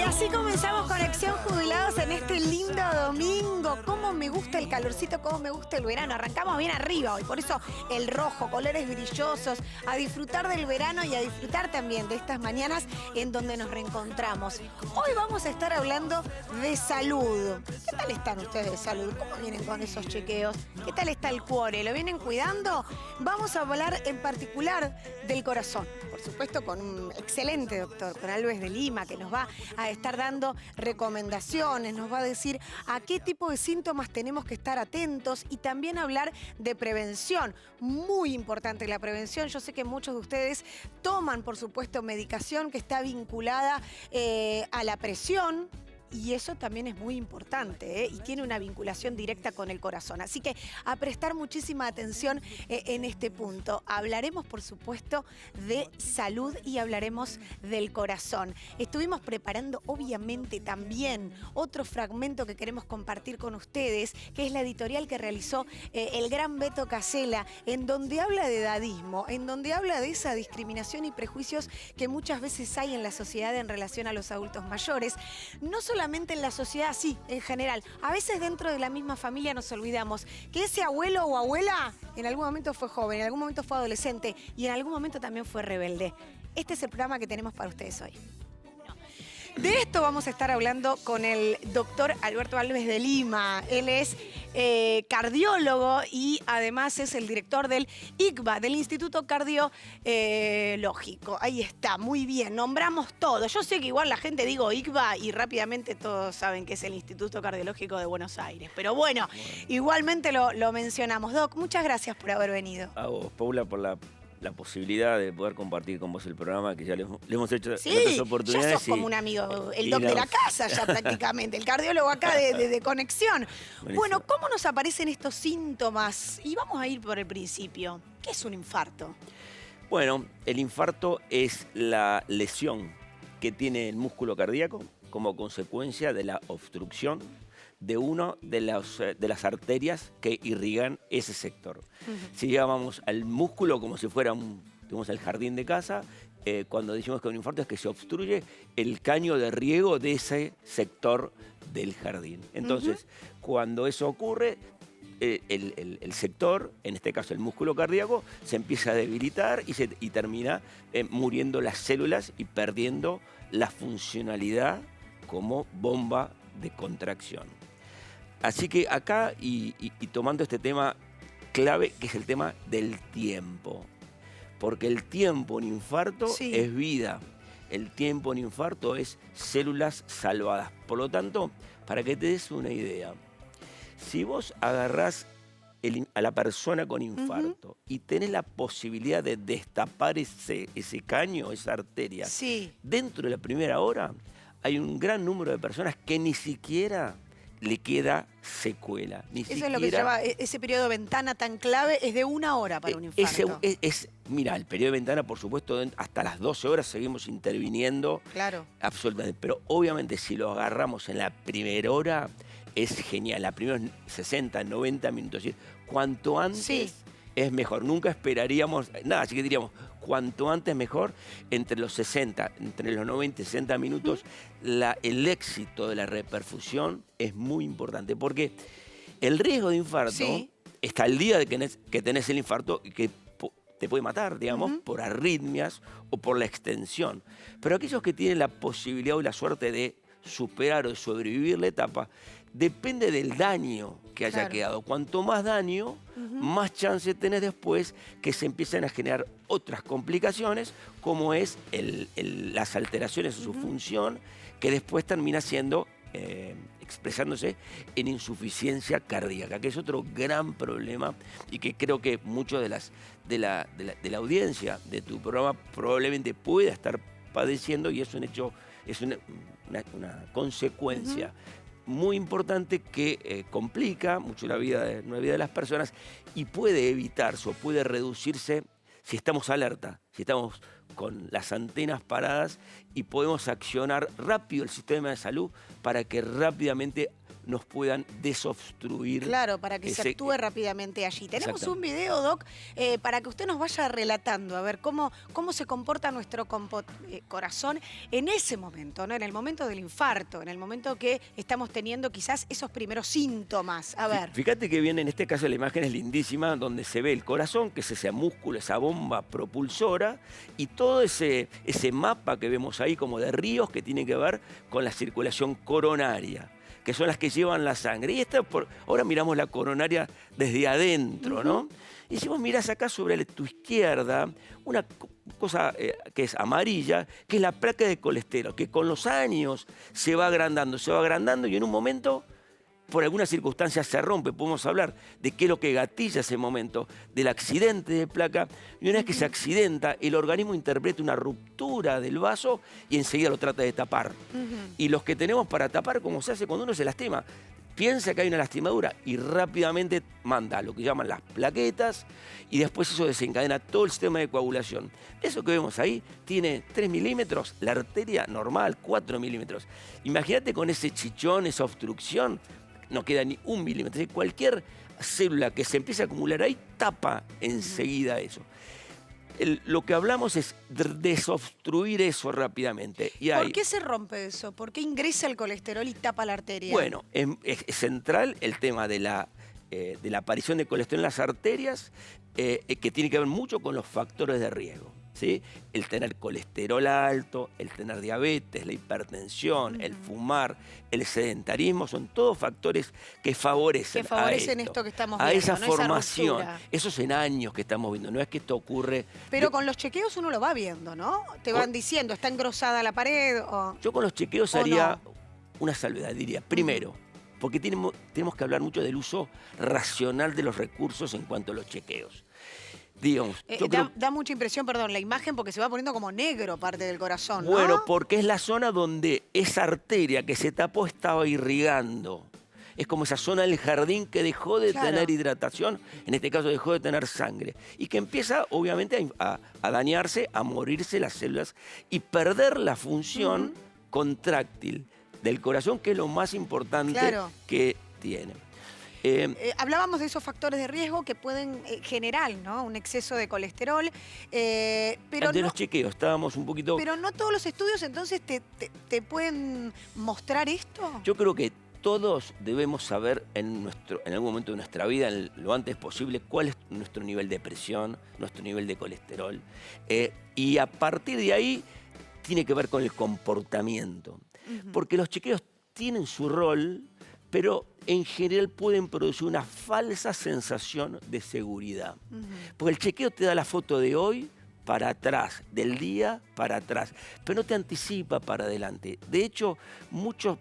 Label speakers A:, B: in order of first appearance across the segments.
A: así comenzamos Conexión Jubilados en este lindo domingo. Cómo me gusta el calorcito, cómo me gusta el verano. Arrancamos bien arriba hoy, por eso el rojo, colores brillosos, a disfrutar del verano y a disfrutar también de estas mañanas en donde nos reencontramos. Hoy vamos a estar hablando de salud. ¿Qué tal están ustedes de salud? ¿Cómo vienen con esos chequeos? ¿Qué tal está el cuore? ¿Lo vienen cuidando? Vamos a hablar en particular del corazón. Por supuesto, con un excelente doctor, con Alves de Lima, que nos va a estar dando recomendaciones, nos va a decir a qué tipo de síntomas tenemos que estar atentos y también hablar de prevención. Muy importante la prevención. Yo sé que muchos de ustedes toman, por supuesto, medicación que está vinculada a la presión. Y eso también es muy importante, ¿eh? Y tiene una vinculación directa con el corazón. Así que a prestar muchísima atención en este punto. Hablaremos, por supuesto, de salud y hablaremos del corazón. Estuvimos preparando, obviamente, también otro fragmento que queremos compartir con ustedes, que es la editorial que realizó el gran Beto Casella, en donde habla de edadismo, en donde habla de esa discriminación y prejuicios que muchas veces hay en la sociedad en relación a los adultos mayores. No solamente en la sociedad, sí, en general. A veces dentro de la misma familia nos olvidamos que ese abuelo o abuela en algún momento fue joven, en algún momento fue adolescente y en algún momento también fue rebelde. Este es el programa que tenemos para ustedes hoy. De esto vamos a estar hablando con el doctor Alberto Alves de Lima. Él es cardiólogo y además es el director del ICBA, del Instituto Cardiológico. Ahí está, muy bien, nombramos todo. Yo sé que igual la gente digo ICBA y rápidamente todos saben que es el Instituto Cardiológico de Buenos Aires. Pero bueno, igualmente lo mencionamos. Doc, muchas gracias por haber venido.
B: A vos, Paula, por la posibilidad de poder compartir con vos el programa, que ya le hemos hecho en
A: sí,
B: otras oportunidades.
A: Ya sos como un amigo, el doc de la casa ya prácticamente, el cardiólogo acá de conexión.
B: Buenísimo.
A: Bueno, ¿cómo nos aparecen estos síntomas? Y vamos a ir por el principio. ¿Qué es un infarto?
B: Bueno, el infarto es la lesión que tiene el músculo cardíaco como consecuencia de la obstrucción de una de las arterias que irrigan ese sector. Si llamamos al músculo como si fuera digamos, el jardín de casa, cuando decimos que un infarto es que se obstruye el caño de riego de ese sector del jardín. Entonces, cuando eso ocurre, el sector, en este caso el músculo cardíaco, se empieza a debilitar y termina muriendo las células y perdiendo la funcionalidad como bomba de contracción. Así que acá, y tomando este tema clave, que es el tema del tiempo. Porque el tiempo en infarto es vida. El tiempo en infarto es células salvadas. Por lo tanto, para que te des una idea, si vos agarrás a la persona con infarto y tenés la posibilidad de destapar ese caño, esa arteria, dentro de la primera hora, hay un gran número de personas que ni siquiera le queda secuela.
A: Eso es lo que se llama, ese periodo de ventana tan clave, es de 1 hora para un infarto.
B: Mira, el periodo de ventana, por supuesto, hasta las 12 horas seguimos interviniendo.
A: Claro.
B: Absolutamente. Pero obviamente si lo agarramos en la primera hora, es genial. La primera 60, 90 minutos. Es decir, cuanto antes es mejor. Nunca esperaríamos nada, así que diríamos, cuanto antes mejor. Entre los 60, entre los 90 y 60 minutos, el éxito de la reperfusión es muy importante. Porque el riesgo de infarto está el día de que tenés el infarto y que te puede matar, digamos, por arritmias o por la extensión. Pero aquellos que tienen la posibilidad o la suerte de superar o de sobrevivir la etapa, depende del daño que haya quedado. Cuanto más daño, más chance tenés después que se empiecen a generar otras complicaciones, como es las alteraciones en su función, que después termina siendo, expresándose en insuficiencia cardíaca, que es otro gran problema y que creo que muchos de la audiencia de tu programa probablemente pueda estar padeciendo, y es un hecho, es una consecuencia muy importante que complica mucho la vida de las personas y puede evitarse o puede reducirse si estamos alerta, si estamos con las antenas paradas y podemos accionar rápido el sistema de salud para que rápidamente nos puedan desobstruir.
A: Claro, para que se actúe rápidamente allí. Tenemos un video, Doc, para que usted nos vaya relatando, a ver, cómo se comporta nuestro corazón en ese momento, ¿no? En el momento del infarto, en el momento que estamos teniendo quizás esos primeros síntomas. A ver.
B: Fíjate que bien, en este caso la imagen es lindísima, donde se ve el corazón, que es ese músculo, esa bomba propulsora, y todo ese mapa que vemos ahí como de ríos que tiene que ver con la circulación coronaria, que son las que llevan la sangre. Y ahora miramos la coronaria desde adentro, ¿no? Y si vos mirás acá sobre tu izquierda, una cosa que es amarilla, que es la placa de colesterol, que con los años se va agrandando y en un momento, por alguna circunstancia, se rompe. Podemos hablar de qué es lo que gatilla ese momento, del accidente de placa. Y una vez que se accidenta, el organismo interpreta una ruptura del vaso y enseguida lo trata de tapar. Y los que tenemos para tapar, como se hace cuando uno se lastima, piensa que hay una lastimadura y rápidamente manda lo que llaman las plaquetas y después eso desencadena todo el sistema de coagulación. Eso que vemos ahí tiene 3 milímetros, la arteria normal 4 milímetros. Imagínate con ese chichón, esa obstrucción, no queda ni 1 milímetro. Cualquier célula que se empiece a acumular ahí tapa enseguida eso. Lo que hablamos es desobstruir eso rápidamente.
A: ¿Por qué se rompe eso? ¿Por qué ingresa el colesterol y tapa la arteria?
B: Bueno, es central el tema de la aparición de colesterol en las arterias, que tiene que ver mucho con los factores de riesgo, ¿sí? El tener colesterol alto, el tener diabetes, la hipertensión, el fumar, el sedentarismo, son todos factores que favorecen
A: esto que estamos viendo,
B: a esa
A: ¿no?
B: formación.
A: Esa
B: Esos en años que estamos viendo, no es que esto ocurre...
A: Pero con los chequeos uno lo va viendo, ¿no? Te van diciendo, ¿está engrosada la pared?
B: Yo con los chequeos haría una salvedad, diría. Primero, porque tenemos que hablar mucho del uso racional de los recursos en cuanto a los chequeos. Digamos,
A: da mucha impresión, perdón, la imagen porque se va poniendo como negro parte del corazón, ¿no?
B: Bueno, porque es la zona donde esa arteria que se tapó estaba irrigando. Es como esa zona del jardín que dejó de tener hidratación, en este caso dejó de tener sangre, y que empieza obviamente a dañarse, a morirse las células y perder la función contráctil del corazón, que es lo más importante que tiene.
A: Hablábamos de esos factores de riesgo que pueden generar, ¿no? Un exceso de colesterol. Pero
B: de los chequeos, estábamos un poquito...
A: Pero no todos los estudios entonces te pueden mostrar esto.
B: Yo creo que todos debemos saber en algún momento de nuestra vida, lo antes posible, cuál es nuestro nivel de presión, nuestro nivel de colesterol. Y a partir de ahí tiene que ver con el comportamiento. Porque los chequeos tienen su rol, pero en general pueden producir una falsa sensación de seguridad. Porque el chequeo te da la foto de hoy para atrás, del día para atrás, pero no te anticipa para adelante. De hecho,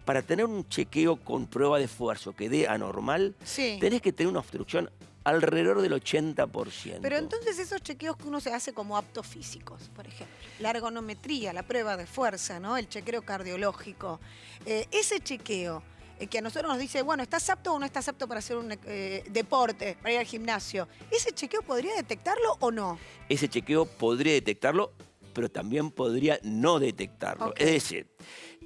B: para tener un chequeo con prueba de esfuerzo que dé anormal, tenés que tener una obstrucción alrededor del 80%.
A: Pero entonces esos chequeos que uno se hace como aptos físicos, por ejemplo, la ergonometría, la prueba de fuerza, ¿no? El chequeo cardiológico, ese chequeo que a nosotros nos dice, bueno, ¿estás apto o no estás apto para hacer un deporte, para ir al gimnasio? ¿Ese chequeo podría detectarlo o no?
B: Ese chequeo podría detectarlo, pero también podría no detectarlo. Es decir,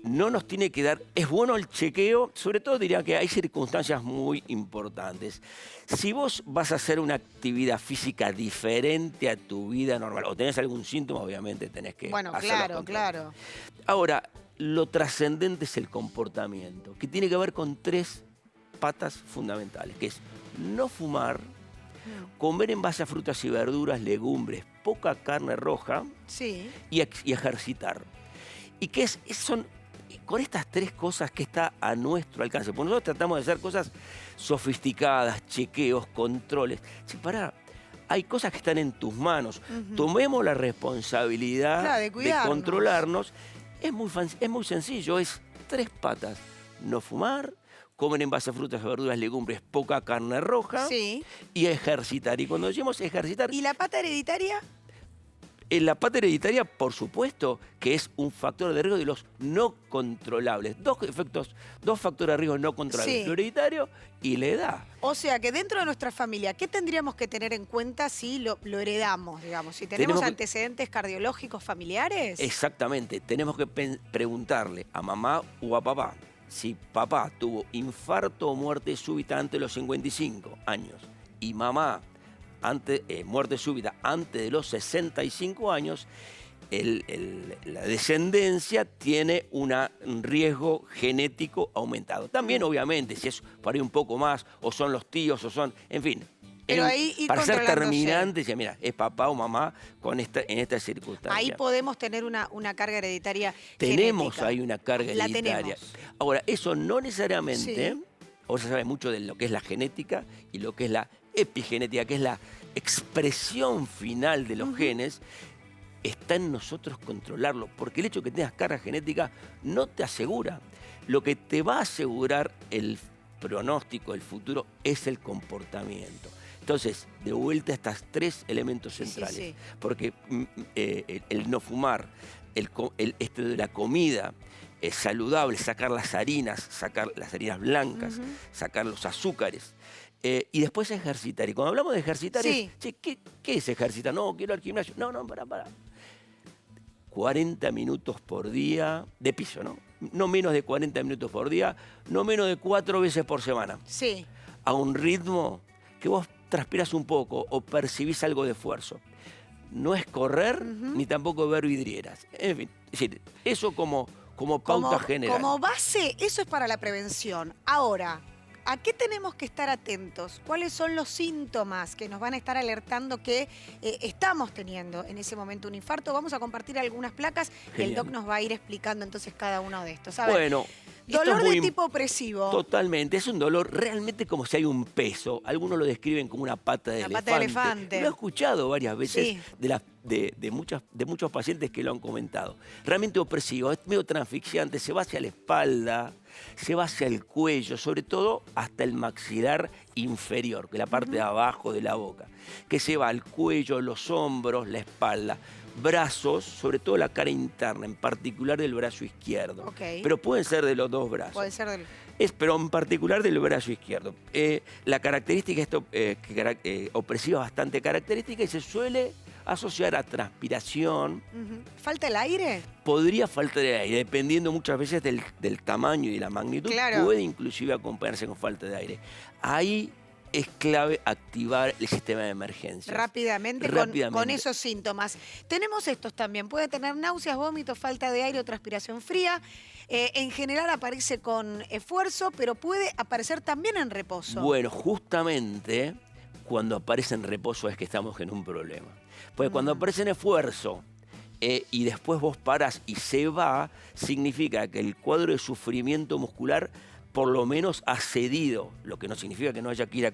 B: no nos tiene que dar... Es bueno el chequeo, sobre todo diría que hay circunstancias muy importantes. Si vos vas a hacer una actividad física diferente a tu vida normal, o tenés algún síntoma, obviamente tenés que hacerlo.
A: Claro.
B: Ahora, lo trascendente es el comportamiento, que tiene que ver con 3 patas fundamentales, que es no fumar, comer en base a frutas y verduras, legumbres, poca carne roja y ejercitar. Y que son con estas 3 cosas que está a nuestro alcance. Porque nosotros tratamos de hacer cosas sofisticadas, chequeos, controles. Hay cosas que están en tus manos. Tomemos la responsabilidad de controlarnos. Es muy sencillo, es 3 patas. No fumar, comer en base a frutas, verduras, legumbres, poca carne roja y ejercitar. Y cuando decimos ejercitar...
A: ¿Y la pata hereditaria?
B: La pata hereditaria, por supuesto, que es un factor de riesgo de los no controlables. 2 factores de riesgo no controlables, lo hereditario y la edad.
A: O sea que dentro de nuestra familia, ¿qué tendríamos que tener en cuenta si lo heredamos, digamos? Si tenemos antecedentes cardiológicos familiares.
B: Exactamente, tenemos que preguntarle a mamá o a papá si papá tuvo infarto o muerte súbita antes de los 55 años y mamá muerte súbita antes de los 65 años, la descendencia tiene un riesgo genético aumentado. También, obviamente, si es por ahí un poco más, o son los tíos, o son, en fin.
A: Pero ahí ir
B: para ser
A: controlándose.
B: terminante, decía, mira, es papá o mamá en esta circunstancia.
A: Ahí podemos tener una carga hereditaria
B: Tenemos
A: genética.
B: ahí una carga
A: La
B: hereditaria.
A: tenemos.
B: Ahora, eso no necesariamente,
A: Sí.
B: ahora se sabe mucho de lo que es la genética y lo que es la epigenética, que es la expresión final de los genes. Está en nosotros controlarlo, porque el hecho de que tengas carga genética no te asegura. Lo que te va a asegurar el pronóstico, el futuro, es el comportamiento. Entonces, de vuelta a estos tres elementos centrales.
A: Sí.
B: Porque el no fumar, esto de la comida saludable, sacar las harinas blancas, sacar los azúcares. Y después ejercitar. Y cuando hablamos de ejercitar,
A: Sí.
B: che, ¿qué es ejercitar? No, quiero ir al gimnasio. No, pará. 40 minutos por día, de piso, ¿no? No menos de 40 minutos por día, no menos de 4 veces por semana.
A: Sí.
B: A un ritmo que vos transpiras un poco o percibís algo de esfuerzo. No es correr ni tampoco ver vidrieras. En fin, es decir, eso como pauta general.
A: Como base, eso es para la prevención. Ahora, ¿a qué tenemos que estar atentos? ¿Cuáles son los síntomas que nos van a estar alertando que estamos teniendo en ese momento un infarto? Vamos a compartir algunas placas y el
B: Genial.
A: doc nos va a ir explicando entonces cada uno de estos. A ver,
B: Bueno, esto
A: dolor
B: es muy
A: de tipo opresivo.
B: Totalmente, es un dolor realmente como si hay un peso. Algunos lo describen como una pata de
A: Una
B: elefante.
A: pata de elefante.
B: Lo he escuchado varias veces
A: Sí.
B: de muchos pacientes que lo han comentado. Realmente opresivo, es medio transfixiante, se va hacia la espalda, se va hacia el cuello, sobre todo hasta el maxilar inferior, que es la parte de abajo de la boca, que se va al cuello, los hombros, la espalda. Brazos, sobre todo la cara interna, en particular del brazo izquierdo.
A: Ok.
B: Pero pueden ser de los dos brazos.
A: Puede ser del...
B: Pero en particular del brazo izquierdo. La característica opresiva es bastante característica y se suele asociar a transpiración.
A: ¿Falta el aire?
B: Podría faltar de aire, dependiendo muchas veces del tamaño y de la magnitud.
A: Claro.
B: Puede inclusive acompañarse con falta de aire. Ahí es clave activar el sistema de emergencias.
A: Rápidamente. Con esos síntomas. Tenemos estos también. Puede tener náuseas, vómitos, falta de aire o transpiración fría. En general aparece con esfuerzo, pero puede aparecer también en reposo.
B: Bueno, justamente cuando aparece en reposo es que estamos en un problema. Porque cuando aparece en esfuerzo y después vos parás y se va, significa que el cuadro de sufrimiento muscular por lo menos ha cedido, lo que no significa que no haya que ir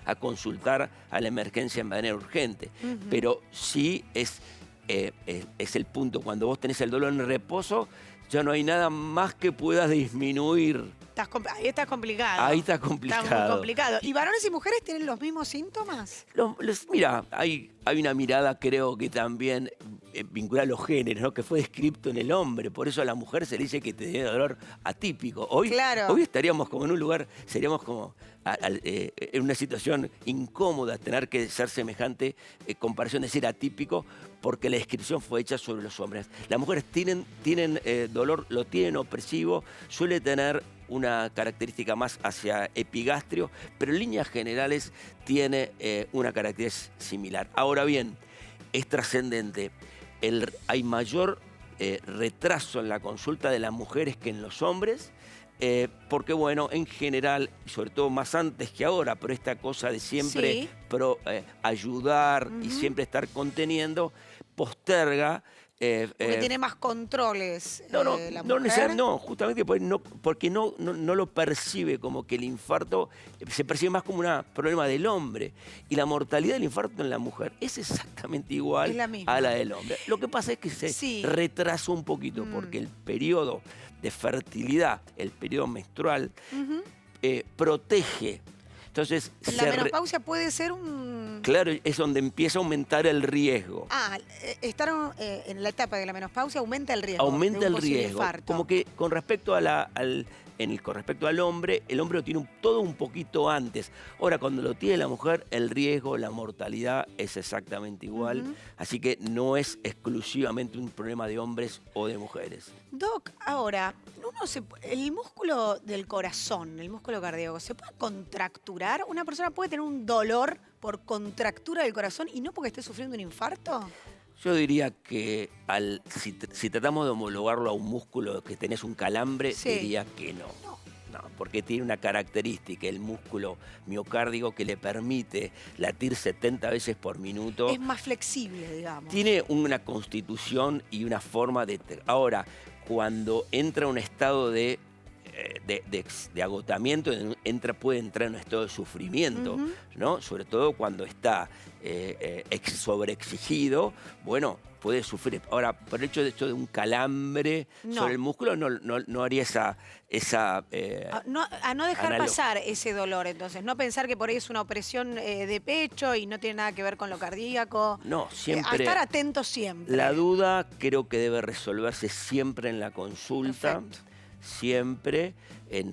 B: a consultar a la emergencia en manera urgente. Pero sí es el punto, cuando vos tenés el dolor en reposo, ya no hay nada más que pueda disminuir.
A: Ahí está complicado.
B: Ahí está complicado.
A: Está muy complicado. ¿Y varones y mujeres tienen los mismos síntomas?
B: Mira, hay una mirada, creo que también vinculada a los géneros, ¿no? Que fue descrito en el hombre. Por eso a la mujer se le dice que tiene dolor atípico. Hoy estaríamos como en un lugar, seríamos como en una situación incómoda tener que ser semejante comparación de ser atípico, porque la descripción fue hecha sobre los hombres. Las mujeres tienen dolor, lo tienen opresivo, suele tener una característica más hacia epigastrio, pero en líneas generales tiene una característica similar. Ahora bien, es trascendente. Hay mayor retraso en la consulta de las mujeres que en los hombres, porque bueno, en general, sobre todo más antes que ahora, pero esta cosa de siempre ayudar y siempre estar conteniendo, posterga.
A: Porque tiene más controles la mujer.
B: No, justamente porque no lo percibe como que el infarto se percibe más como un problema del hombre. Y la mortalidad del infarto en la mujer es exactamente igual a la del hombre. Lo que pasa es que se retrasa un poquito porque el periodo de fertilidad, el periodo menstrual, protege. Entonces,
A: la menopausia puede ser un...
B: Claro, es donde empieza a aumentar el riesgo.
A: Estar en la etapa de la menopausia aumenta el riesgo.
B: Aumenta
A: de un
B: el
A: posible
B: riesgo.
A: infarto.
B: Como que con respecto a con respecto al hombre, el hombre lo tiene todo un poquito antes. Ahora, cuando lo tiene la mujer, el riesgo, la mortalidad es exactamente igual. Así que no es exclusivamente un problema de hombres o de mujeres.
A: Doc, ahora, el músculo del corazón, el músculo cardíaco, ¿se puede contracturar? ¿Una persona puede tener un dolor por contractura del corazón y no porque esté sufriendo un infarto?
B: Yo diría que si tratamos de homologarlo a un músculo que tenés un calambre, diría que no. No, porque tiene una característica, el músculo miocárdico, que le permite latir 70 veces por minuto.
A: Es más flexible, digamos.
B: Tiene una constitución y una forma de... Ahora, cuando entra a un estado de agotamiento, puede entrar en un estado de sufrimiento, ¿no? Sobre todo cuando está sobreexigido, bueno, puede sufrir. Ahora, por el hecho de un calambre sobre el músculo, no haría esa
A: a no dejar pasar ese dolor, entonces. No pensar que por ahí es una opresión de pecho y no tiene nada que ver con lo cardíaco.
B: No, siempre.
A: A estar atento siempre.
B: La duda creo que debe resolverse siempre en la consulta.
A: Perfecto.
B: Siempre.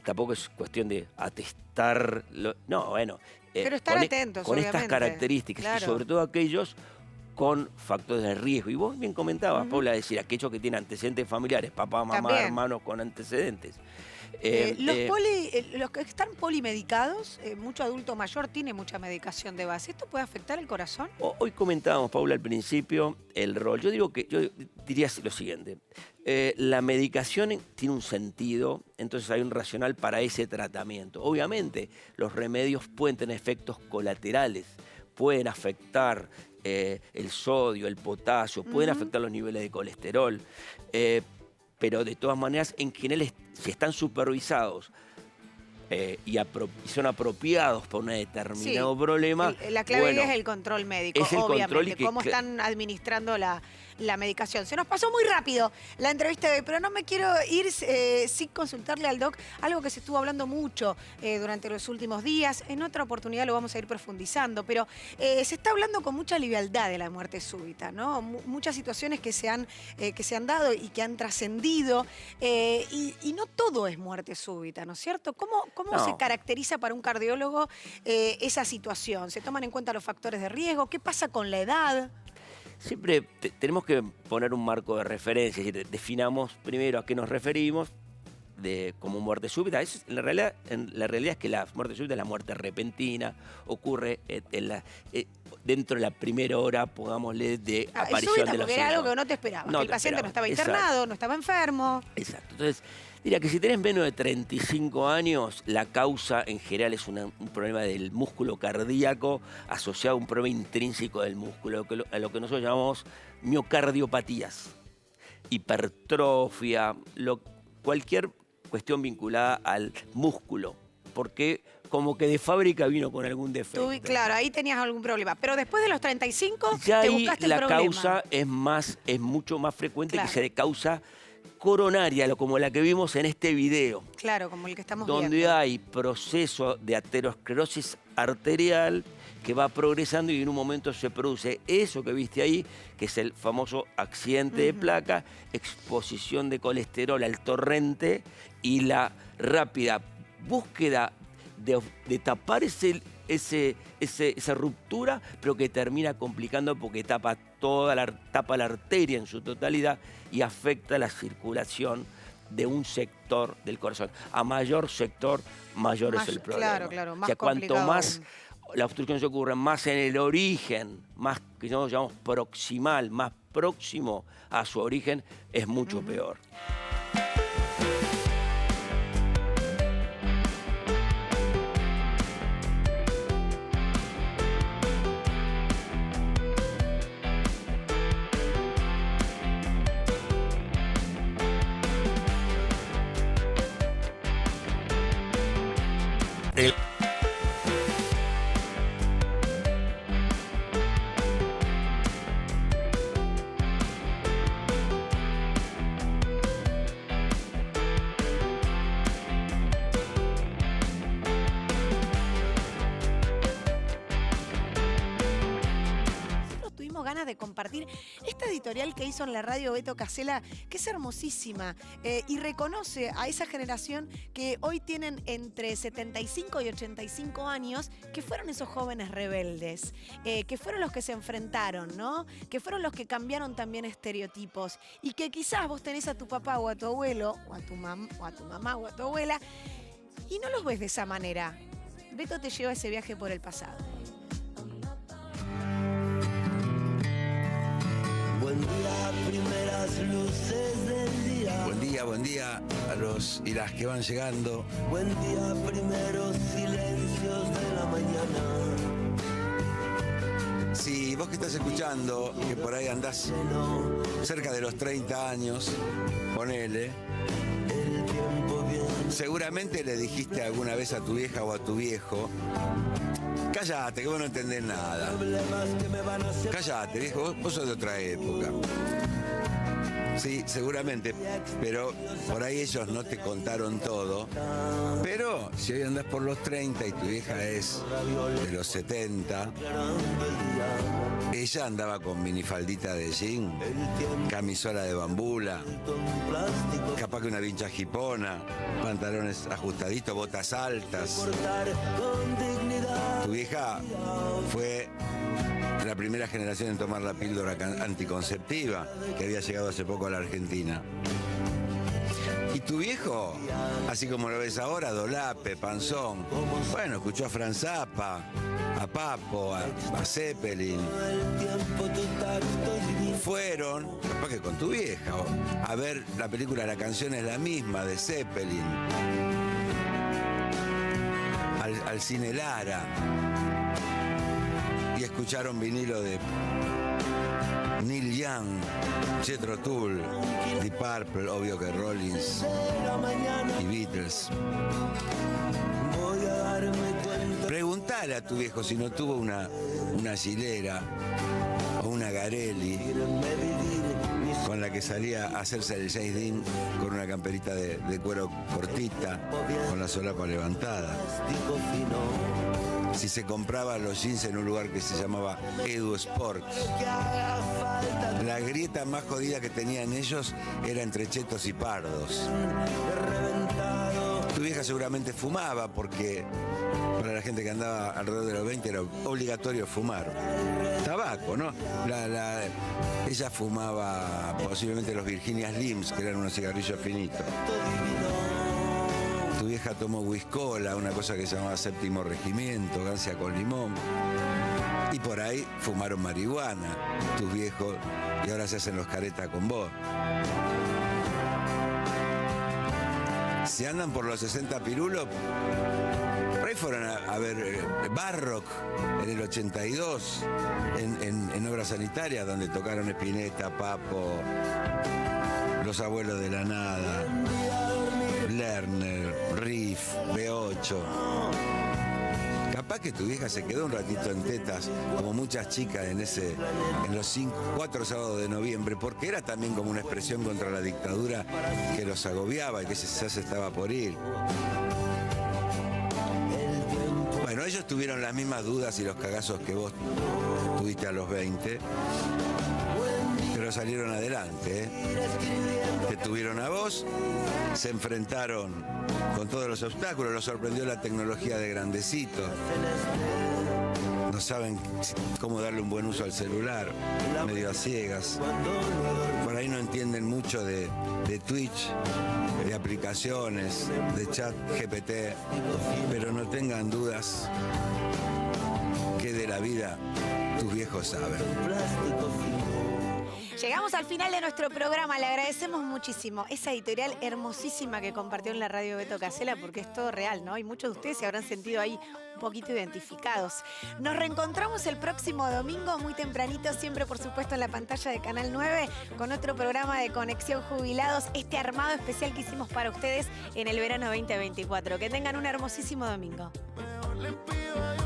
B: Tampoco es cuestión de atestar. No, bueno.
A: Pero estar atentos,
B: con
A: obviamente.
B: estas características,
A: claro.
B: y sobre todo aquellos con factores de riesgo. Y vos bien comentabas, Paula, decir, aquellos que tienen antecedentes familiares, papá, mamá,
A: También.
B: hermanos con antecedentes.
A: Los que están polimedicados, mucho adulto mayor tiene mucha medicación de base. ¿Esto puede afectar el corazón?
B: Hoy comentábamos, Paula, al principio, el rol. Yo diría lo siguiente. La medicación tiene un sentido, entonces hay un racional para ese tratamiento. Obviamente, los remedios pueden tener efectos colaterales, pueden afectar el sodio, el potasio, pueden afectar los niveles de colesterol, pero de todas maneras, en general, si están supervisados y son apropiados por un determinado problema...
A: La clave es el control médico,
B: es el
A: obviamente,
B: control
A: cómo están administrando la medicación. Se nos pasó muy rápido la entrevista de hoy, pero no me quiero ir sin consultarle al doc algo que se estuvo hablando mucho durante los últimos días. En otra oportunidad lo vamos a ir profundizando, pero se está hablando con mucha liviandad de la muerte súbita, ¿no? Muchas situaciones que se han dado y que han trascendido, y no todo es muerte súbita, ¿no es cierto? ¿Cómo se caracteriza para un cardiólogo esa situación? ¿Se toman en cuenta los factores de riesgo? ¿Qué pasa con la edad?
B: Siempre tenemos que poner un marco de referencia, es decir, definamos primero a qué nos referimos como muerte súbita. La realidad es que la muerte súbita es la muerte repentina, ocurre dentro de la primera hora, pongámosle, de aparición
A: súbita,
B: de los
A: porque era algo
B: síntomas.
A: que no te esperabas,
B: No
A: que el
B: te
A: paciente no
B: esperabas,
A: estaba internado, no estaba enfermo.
B: Exacto. Entonces, diría que si tenés menos de 35 años, la causa en general es un problema del músculo cardíaco asociado a un problema intrínseco del músculo, a lo que nosotros llamamos miocardiopatías, hipertrofia, cualquier cuestión vinculada al músculo, porque como que de fábrica vino con algún defecto.
A: Claro, ahí tenías algún problema. Pero después de los 35,
B: ya
A: te
B: ahí
A: buscaste el
B: la
A: problema.
B: causa es mucho más frecuente,
A: Claro.
B: que sea de causa coronaria, como la que vimos en este video.
A: Claro, como el que estamos
B: donde
A: viendo.
B: hay proceso de aterosclerosis arterial que va progresando y en un momento se produce eso que viste ahí, que es el famoso accidente de placa, exposición de colesterol al torrente y la rápida búsqueda de tapar esa ruptura, pero que termina complicando porque tapa la arteria en su totalidad y afecta la circulación de un sector del corazón. A mayor sector, mayor es el problema.
A: Claro, más
B: o sea, cuanto
A: complicado
B: más
A: aún.
B: la obstrucción se ocurre más en el origen, más que nosotros llamamos proximal, más próximo a su origen, es mucho peor.
A: ganas de compartir esta editorial que hizo en la radio Beto Casella, que es hermosísima y reconoce a esa generación que hoy tienen entre 75 y 85 años, que fueron esos jóvenes rebeldes, que fueron los que se enfrentaron, ¿no? Que fueron los que cambiaron también estereotipos y que quizás vos tenés a tu papá o a tu abuelo o a tu mamá o a tu abuela y no los ves de esa manera. Beto te lleva ese viaje por el pasado.
C: Buen día, primeras luces del día.
D: Buen día a los y las que van llegando.
C: Buen día, primeros silencios de la mañana.
D: Si vos que estás escuchando, que por ahí andás cerca de los 30 años, ponele,
C: El tiempo viene.
D: seguramente le dijiste alguna vez a tu vieja o a tu viejo: cállate, que vos no entendés nada.
C: Problemas que me van a hacer.
D: Cállate, viejo, vos sos de otra época. Sí, seguramente, pero por ahí ellos no te contaron todo. Pero si hoy andás por los 30 y tu vieja es de los 70, ella andaba con minifaldita de jean, camisola de bambula, capaz que una vincha jipona, pantalones ajustaditos, botas altas. Tu vieja fue la primera generación en tomar la píldora anticonceptiva que había llegado hace poco a la Argentina. Y tu viejo, así como lo ves ahora, dolape, panzón, bueno, escuchó a Franz Zappa, a Papo, a Zeppelin. Fueron, capaz que con tu vieja, a ver la película La canción es la misma de Zeppelin, al cine Lara. Y escucharon vinilo de Neil Young, Jethro Tull, Deep Purple, obvio que Rollins y Beatles. Preguntale a tu viejo si no tuvo una Gilera o una Garelli con la que salía a hacerse el James Dean con una camperita de cuero cortita, con la solapa levantada. Si se compraba los jeans en un lugar que se llamaba Edu Sports. La grieta más jodida que tenían ellos era entre chetos y pardos. Tu vieja seguramente fumaba porque para la gente que andaba alrededor de los 20 era obligatorio fumar. Tabaco, ¿no? Ella fumaba posiblemente los Virginia Slims, que eran unos cigarrillos finitos. Tu vieja tomó Whiskola, una cosa que se llamaba Séptimo Regimiento, gancia con limón. Y por ahí fumaron marihuana, tus viejos, y ahora se hacen los caretas con vos. Si andan por los 60 pirulos, por ahí fueron a ver Barrock en el 82, en Obras Sanitarias, donde tocaron Spinetta, Papo, Los Abuelos de la Nada, Lerner, Riff, B8. Capaz que tu vieja se quedó un ratito en tetas, como muchas chicas en los 4 sábados de noviembre, porque era también como una expresión contra la dictadura que los agobiaba y que ya se estaba por ir. Bueno, ellos tuvieron las mismas dudas y los cagazos que vos tuviste a los 20, pero salieron adelante, ¿eh? Te tuvieron a vos, se enfrentaron con todos los obstáculos, los sorprendió la tecnología de grandecito. No saben cómo darle un buen uso al celular, medio a ciegas. Por ahí no entienden mucho de Twitch, de aplicaciones, de chat GPT, pero no tengan dudas que de la vida tus viejos saben.
A: Llegamos al final de nuestro programa, le agradecemos muchísimo esa editorial hermosísima que compartió en la radio Beto Casella, porque es todo real, ¿no? Y muchos de ustedes se habrán sentido ahí un poquito identificados. Nos reencontramos el próximo domingo, muy tempranito, siempre por supuesto en la pantalla de Canal 9, con otro programa de Conexión Jubilados, este armado especial que hicimos para ustedes en el verano 2024. Que tengan un hermosísimo domingo.
C: Le pido